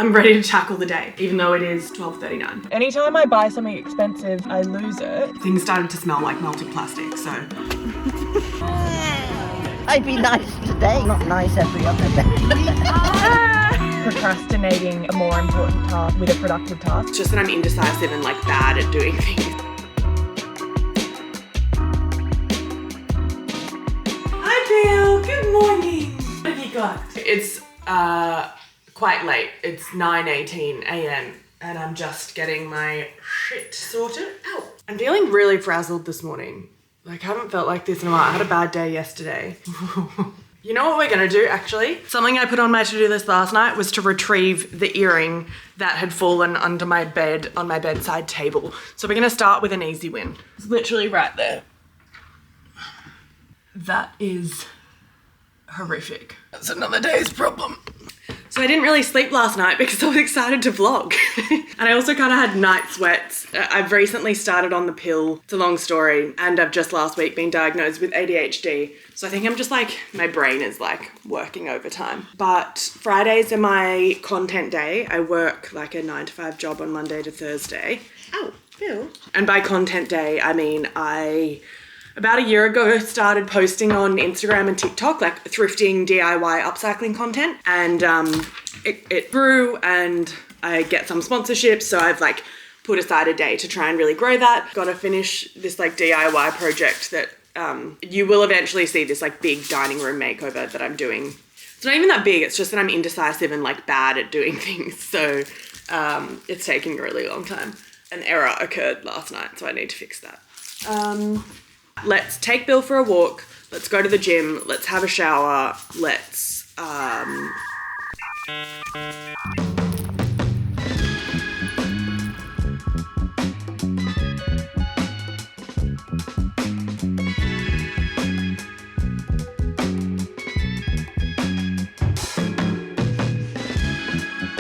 I'm ready to tackle the day, even though it is 12:39. Anytime I buy something expensive, I lose it. Things started to smell like melted plastic, so. I'd be nice today, not nice every other day. Procrastinating a more important task with a productive task. It's just that I'm indecisive and like bad at doing things. Hi Bill, good morning. What have you got? It's quite late. It's 9:18 a.m. and I'm just getting my shit sorted out. I'm feeling really frazzled this morning. Like, I haven't felt like this in a while. I had a bad day yesterday. You know what we're gonna do, actually? Something I put on my to-do list last night was to retrieve the earring that had fallen under my bed on my bedside table. So we're gonna start with an easy win. It's literally right there. That is horrific. That's another day's problem. So I didn't really sleep last night because I was excited to vlog. And I also kind of had night sweats. I've recently started on the pill. It's a long story. And I've just last week been diagnosed with ADHD. So I think I'm just like, my brain is like working overtime. But Fridays are my content day. I work like a 9-to-5 job on Monday to Thursday. Ow, Bill. And by content day, I mean about a year ago, started posting on Instagram and TikTok, like thrifting, DIY, upcycling content. And it grew and I get some sponsorships. So I've like put aside a day to try and really grow that. Got to finish this like DIY project that you will eventually see, this like big dining room makeover that I'm doing. It's not even that big. It's just that I'm indecisive and like bad at doing things. So it's taking a really long time. An error occurred last night, so I need to fix that. Let's take Bill for a walk. Let's go to the gym. Let's have a shower. Let's,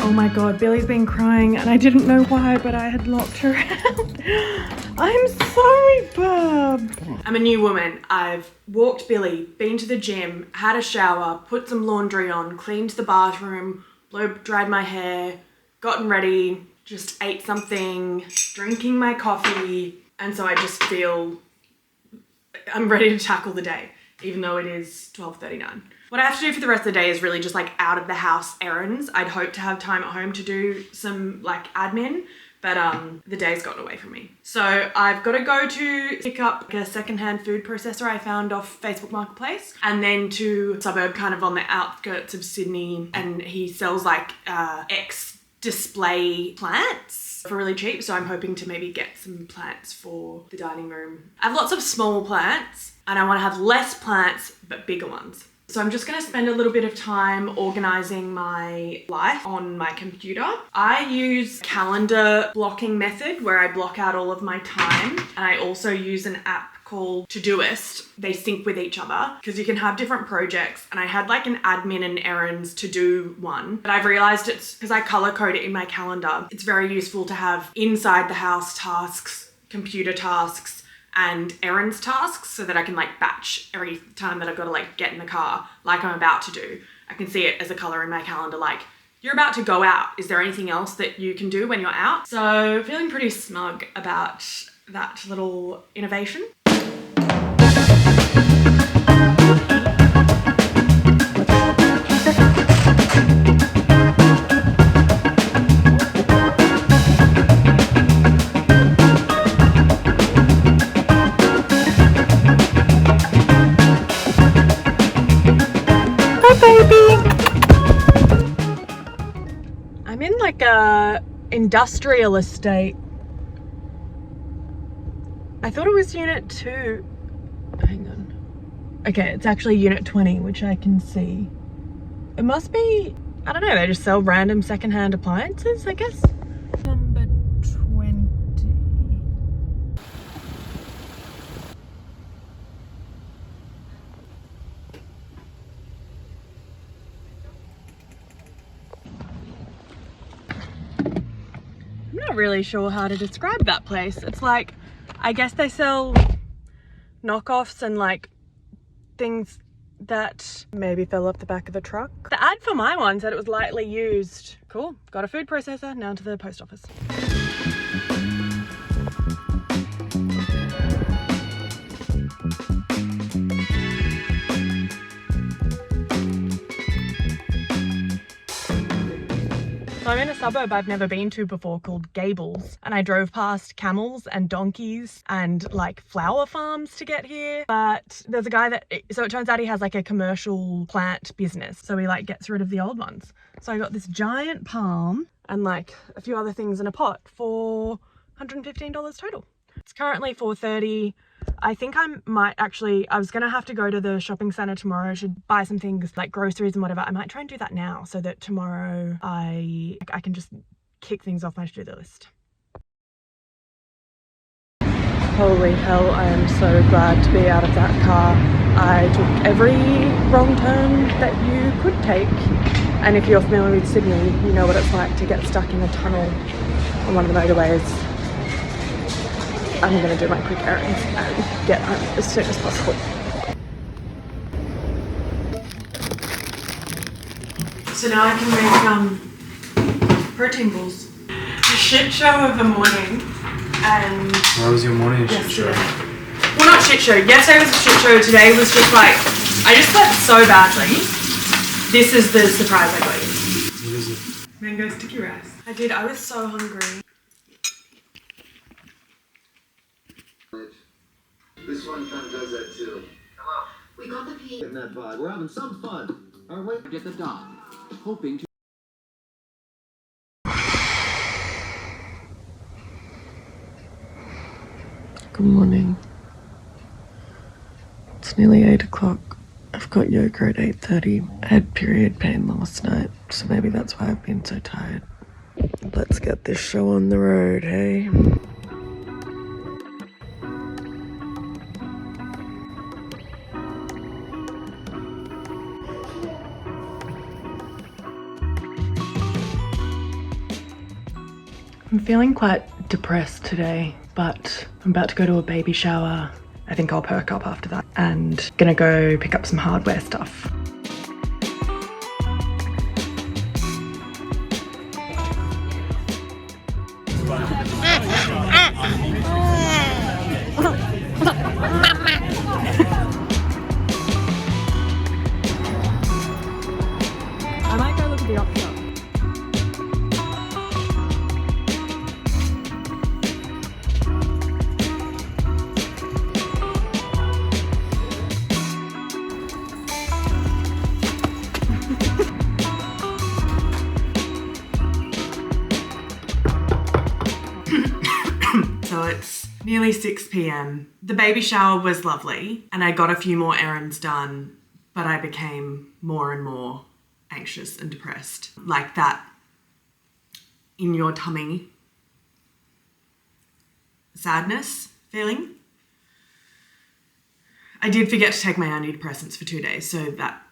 Oh my god, Billy's been crying and I didn't know why, but I had locked her out. I'm sorry, bub. I'm a new woman. I've walked Billy, been to the gym, had a shower, put some laundry on, cleaned the bathroom, blow dried my hair, gotten ready, just ate something, drinking my coffee. And so I just feel I'm ready to tackle the day, even though it is 12:39. What I have to do for the rest of the day is really just like out of the house errands. I'd hope to have time at home to do some like admin, but the day's gotten away from me. So I've got to go to pick up a secondhand food processor I found off Facebook Marketplace, and then to a suburb kind of on the outskirts of Sydney, and he sells like display plants for really cheap. So I'm hoping to maybe get some plants for the dining room. I have lots of small plants and I want to have less plants, but bigger ones. So I'm just gonna spend a little bit of time organizing my life on my computer. I use calendar blocking method where I block out all of my time. And I also use an app called Todoist. They sync with each other because you can have different projects. And I had like an admin and errands to do one, but I've realized it's because I color code it in my calendar. It's very useful to have inside the house tasks, computer tasks, and errands tasks, so that I can like batch every time that I've got to like get in the car, like I'm about to do. I can see it as a color in my calendar, like, you're about to go out. Is there anything else that you can do when you're out? So feeling pretty smug about that little innovation. I'm in like a industrial estate. I thought it was unit 2. Hang on. Okay, it's actually unit 20, which I can see. It must be, I don't know, they just sell random secondhand appliances, I guess. Number 20. I'm not really sure how to describe that place. It's like, I guess they sell knockoffs and like things that maybe fell off the back of the truck. The ad for my one said it was lightly used. Cool, got a food processor, now to the post office. So I'm in a suburb I've never been to before called Gables, and I drove past camels and donkeys and like flower farms to get here. But there's a guy so it turns out he has like a commercial plant business, so he like gets rid of the old ones. So I got this giant palm and like a few other things in a pot for $115 total. It's currently 4:30. I think I was gonna have to go to the shopping center tomorrow to buy some things like groceries and whatever. I might try and do that now so that tomorrow I can just kick things off my to-do list. Holy hell, I am so glad to be out of that car. I took every wrong turn that you could take. And if you're familiar with Sydney, you know what it's like to get stuck in a tunnel on one of the motorways. I'm gonna do my quick errands and get home as soon as possible. So now I can make protein balls. A shit show of a morning, and how was your morning shit show? Well, not shit show. Yesterday was a shit show. Today was just like, I just slept so badly. This is the surprise I got you. What is it? Mango sticky rice. I was so hungry. This one kind of does that too. Come on. We got the pee. In that vibe. We're having some fun. Aren't we? Get the dog. Hoping to. Good morning. It's nearly 8 o'clock. I've got yoga at 8:30. I had period pain last night, so maybe that's why I've been so tired. Let's get this show on the road, hey? I'm feeling quite depressed today, but I'm about to go to a baby shower. I think I'll perk up after that, and gonna go pick up some hardware stuff. I might go look at the op shop. So it's nearly 6 p.m. The baby shower was lovely and I got a few more errands done, but I became more and more anxious and depressed. Like that in your tummy sadness feeling. I did forget to take my antidepressants for 2 days, so that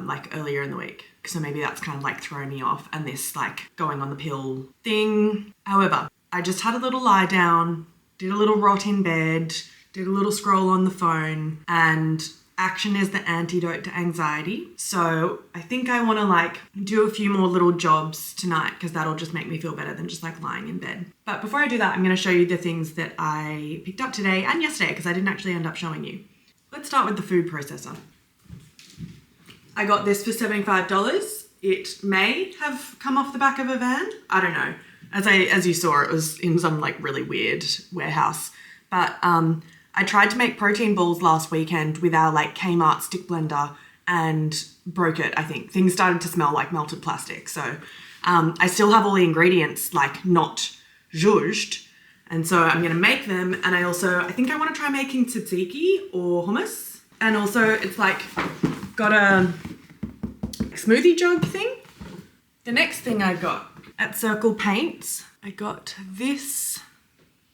like earlier in the week. So maybe that's kind of like throwing me off, and this like going on the pill thing. However, I just had a little lie down, did a little rot in bed, did a little scroll on the phone, and action is the antidote to anxiety. So I think I want to like do a few more little jobs tonight, because that'll just make me feel better than just like lying in bed. But before I do that, I'm going to show you the things that I picked up today and yesterday, because I didn't actually end up showing you. Let's start with the food processor. I got this for $75. It may have come off the back of a van. I don't know. As you saw, it was in some like really weird warehouse. But I tried to make protein balls last weekend with our like Kmart stick blender and broke it, I think. Things started to smell like melted plastic. So I still have all the ingredients like not zhuzhed. And so I'm gonna make them. And I think I wanna try making tzatziki or hummus. And also it's like got a smoothie jug thing. The next thing I got at Circle Paints, I got this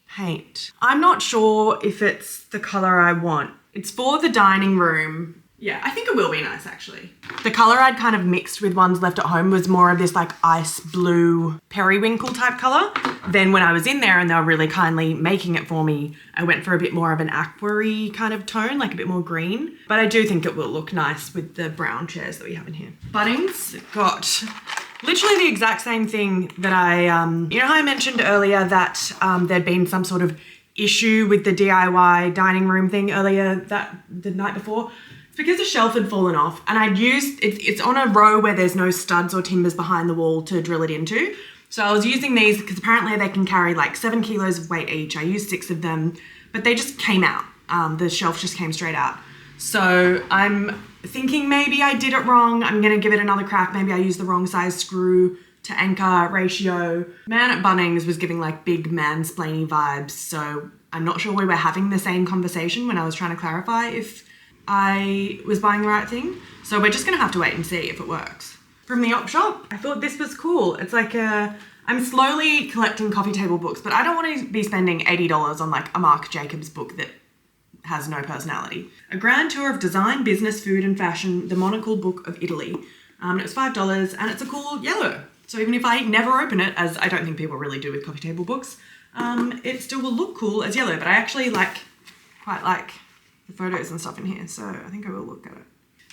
paint. I'm not sure if it's the color I want. It's for the dining room, Yeah, I think it will be nice actually. The colour I'd kind of mixed with ones left at home was more of this like ice blue periwinkle type colour. Then when I was in there and they were really kindly making it for me, I went for a bit more of an aqua-y kind of tone, like a bit more green. But I do think it will look nice with the brown chairs that we have in here. Bunnings got literally the exact same thing that I, you know how I mentioned earlier that there'd been some sort of issue with the DIY dining room thing earlier the night before? It's because the shelf had fallen off and I'd used, it's on a row where there's no studs or timbers behind the wall to drill it into. So I was using these because apparently they can carry like 7 kilos of weight each. I used 6 of them, but they just came out. The shelf just came straight out. So I'm thinking maybe I did it wrong. I'm gonna give it another crack. Maybe I used the wrong size screw to anchor ratio. Man at Bunnings was giving like big mansplaining vibes. So I'm not sure we were having the same conversation when I was trying to clarify if I was buying the right thing. So we're just gonna have to wait and see if it works. From the op shop, I thought this was cool. It's like I'm slowly collecting coffee table books, but I don't want to be spending $80 on like a Marc Jacobs book that has no personality. A grand tour of design, business, food and fashion, the Monocle Book of Italy. It was $5 and it's a cool yellow. So even if I never open it, as I don't think people really do with coffee table books, it still will look cool as yellow, but I actually quite like the photos and stuff in here, so I think I will look at it.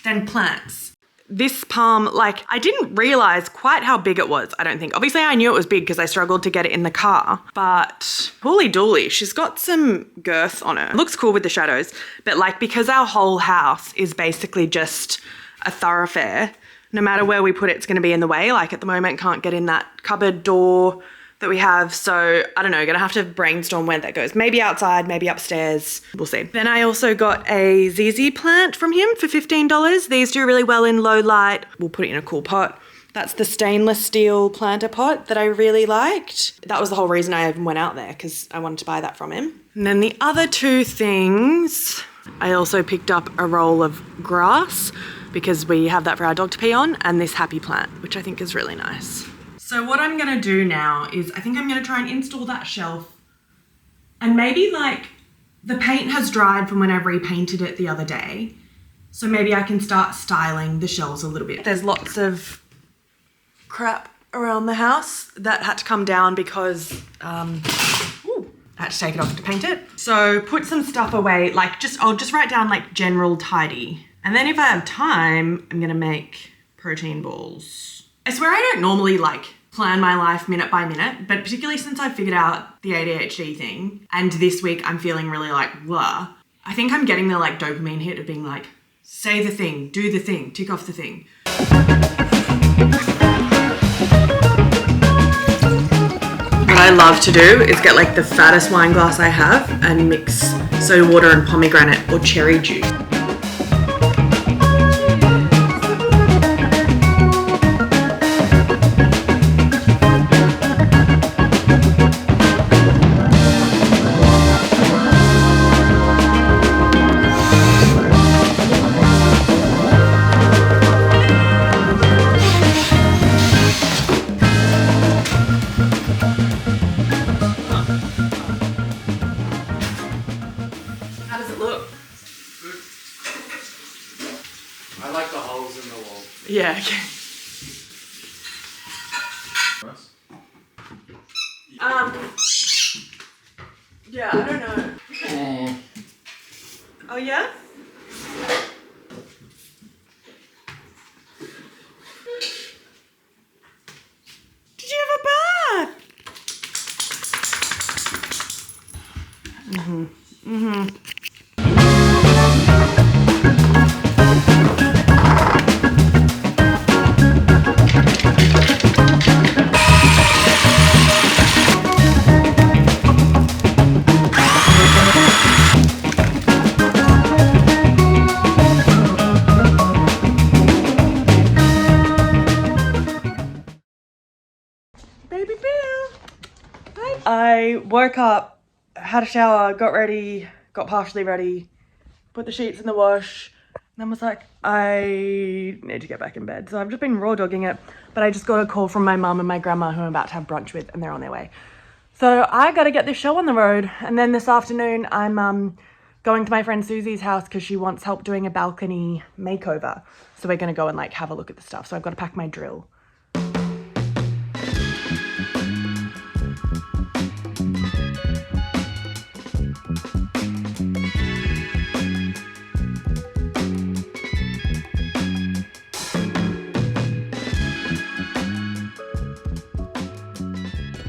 Then plants. This palm, like, I didn't realize quite how big it was, I don't think. Obviously I knew it was big because I struggled to get it in the car, but holy dooly, she's got some girth on her. It looks cool with the shadows, but like because our whole house is basically just a thoroughfare, no matter where we put it, it's gonna be in the way. Like at the moment, can't get in that cupboard door that we have. So I don't know, gonna have to brainstorm where that goes. Maybe outside, maybe upstairs, we'll see. Then I also got a ZZ plant from him for $15. These do really well in low light. We'll put it in a cool pot. That's the stainless steel planter pot that I really liked. That was the whole reason I even went out there, because I wanted to buy that from him. And then the other two things, I also picked up a roll of grass because we have that for our dog to pee on, and this happy plant, which I think is really nice. So what I'm gonna do now is I think I'm gonna try and install that shelf, and maybe like the paint has dried from when I repainted it the other day. So maybe I can start styling the shelves a little bit. There's lots of crap around the house that had to come down because I had to take it off to paint it. So put some stuff away, like I'll just write down like general tidy. And then if I have time, I'm gonna make protein balls. I swear I don't normally like plan my life minute by minute, but particularly since I figured out the ADHD thing, and this week I'm feeling really like blah, I think I'm getting the like dopamine hit of being like, say the thing, do the thing, tick off the thing. What I love to do is get like the fattest wine glass I have and mix soda water and pomegranate or cherry juice. I like the holes in the wall. Yeah, okay. Yeah, I don't know. Oh yeah? Did you have a bath? Baby Bill. Hi. I woke up, had a shower, got ready, got partially ready, put the sheets in the wash, and then was like, I need to get back in bed. So I've just been raw dogging it, but I just got a call from my mum and my grandma who I'm about to have brunch with, and they're on their way. So I gotta get this show on the road, and then this afternoon I'm going to my friend Susie's house because she wants help doing a balcony makeover. So we're going to go and like have a look at the stuff. So I've got to pack my drill.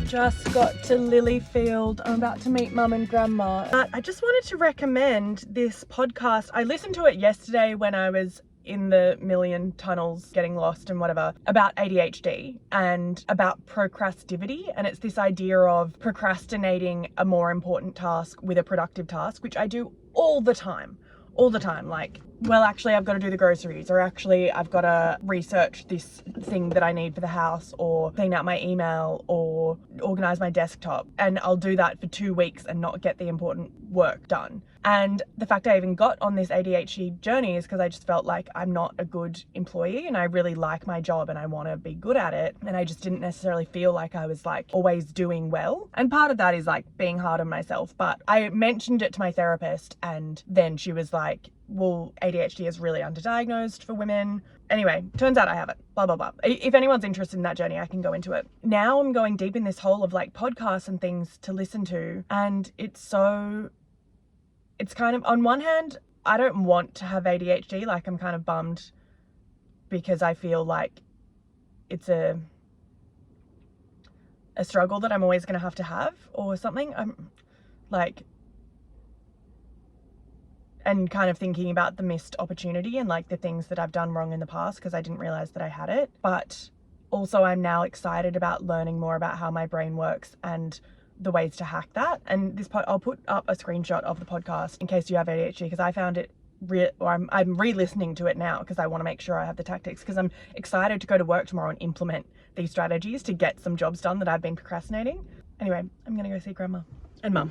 Just got to Lilyfield. I'm about to meet Mum and Grandma. But I just wanted to recommend this podcast. I listened to it yesterday when I was in the million tunnels getting lost and whatever, about ADHD and about procrastivity. And it's this idea of procrastinating a more important task with a productive task, which I do all the time. Like, well, actually I've got to do the groceries, or actually I've got to research this thing that I need for the house, or clean out my email, or organize my desktop. And I'll do that for 2 weeks and not get the important work done. And the fact I even got on this ADHD journey is because I just felt like I'm not a good employee, and I really like my job and I want to be good at it. And I just didn't necessarily feel like I was like always doing well. And part of that is like being hard on myself. But I mentioned it to my therapist, and then she was like, well, ADHD is really underdiagnosed for women. Anyway, turns out I have it, blah, blah, blah. If anyone's interested in that journey, I can go into it. Now I'm going deep in this hole of like podcasts and things to listen to. And it's kind of, on one hand, I don't want to have ADHD. Like, I'm kind of bummed because I feel like it's a struggle that I'm always going to have or something. I'm like, and kind of thinking about the missed opportunity and like the things that I've done wrong in the past because I didn't realize that I had it. But also I'm now excited about learning more about how my brain works and the ways to hack that. And I'll put up a screenshot of the podcast in case you have ADHD, because I found it I'm re-listening to it now because I want to make sure I have the tactics, because I'm excited to go to work tomorrow and implement these strategies to get some jobs done that I've been procrastinating. Anyway, I'm gonna go see Grandma and Mum.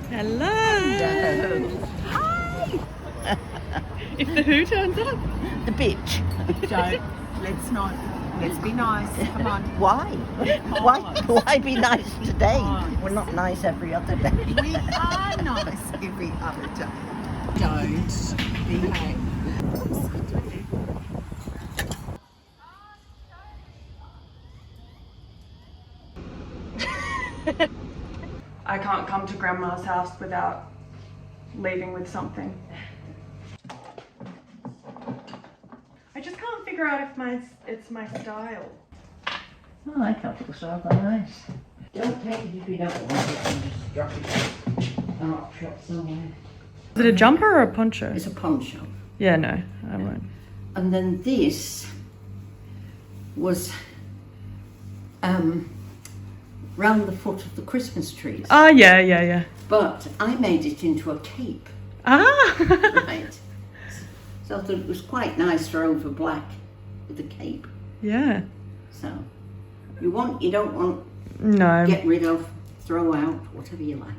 Hello. Hi. If the who turns up? The bitch. Let's be nice. Come on. Why? Why be nice today? We're not nice every other day. We are nice every other day. Don't behave. I can't come to Grandma's house without leaving with something. I just can't figure out if it's my style. Oh, I thought it was all quite nice. Don't take it if you don't want it, and just drop it in an op shop somewhere. Is it a jumper or a poncho? It's a poncho. Yeah, no, I won't. And then this was round the foot of the Christmas trees. Oh, yeah. But I made it into a cape. Ah! Right. So I thought it was quite nice for over black with a cape. Yeah. So you don't want, No, get rid of, throw out, whatever you like.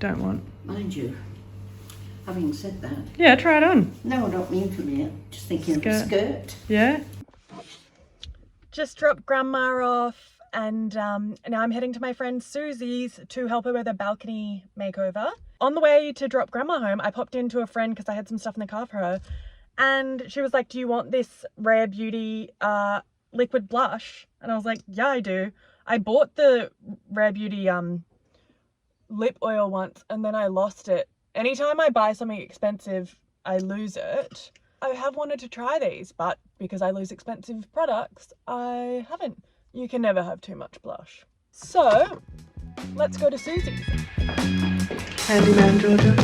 don't want. Mind you, having said that, Yeah, try it on. no, I don't mean to be just thinking of a skirt. Yeah. Just dropped Grandma off, and now I'm heading to my friend Susie's to help her with a balcony makeover. On the way to drop Grandma home, I popped into a friend because I had some stuff in the car for her, and she was like, do you want this Rare Beauty liquid blush? And I was like, yeah, I do. I bought the Rare Beauty lip oil once, and then I lost it. Anytime I buy something expensive, I lose it. I have wanted to try these, but because I lose expensive products, I haven't. You can never have too much blush. So, let's go to Susie's. Handyman Georgia.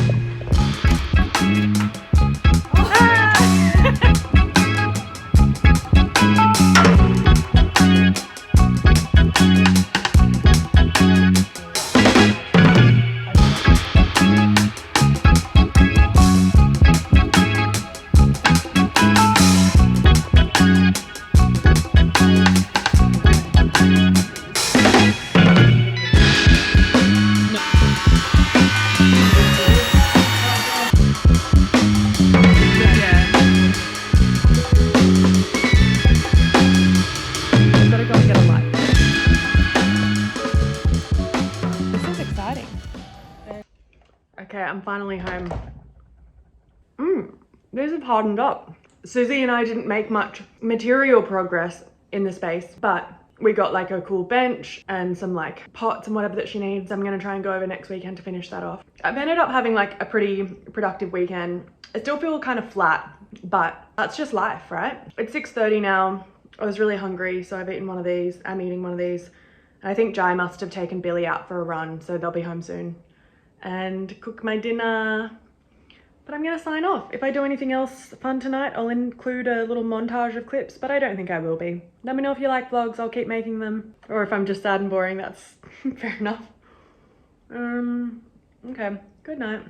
finally home. These have hardened up. Susie and I didn't make much material progress in the space, but we got like a cool bench and some like pots and whatever that she needs. I'm gonna try and go over next weekend to finish that off. I've ended up having like a pretty productive weekend. I still feel kind of flat, but that's just life, right? It's 6:30 now. I was really hungry, so I've eaten one of these. I'm eating one of these. I think Jai must have taken Billy out for a run, so they'll be home soon. And cook my dinner. But I'm gonna sign off. If I do anything else fun tonight, I'll include a little montage of clips, but I don't think I will be. Let me know if you like vlogs, I'll keep making them. Or if I'm just sad and boring, that's fair enough. Okay, good night.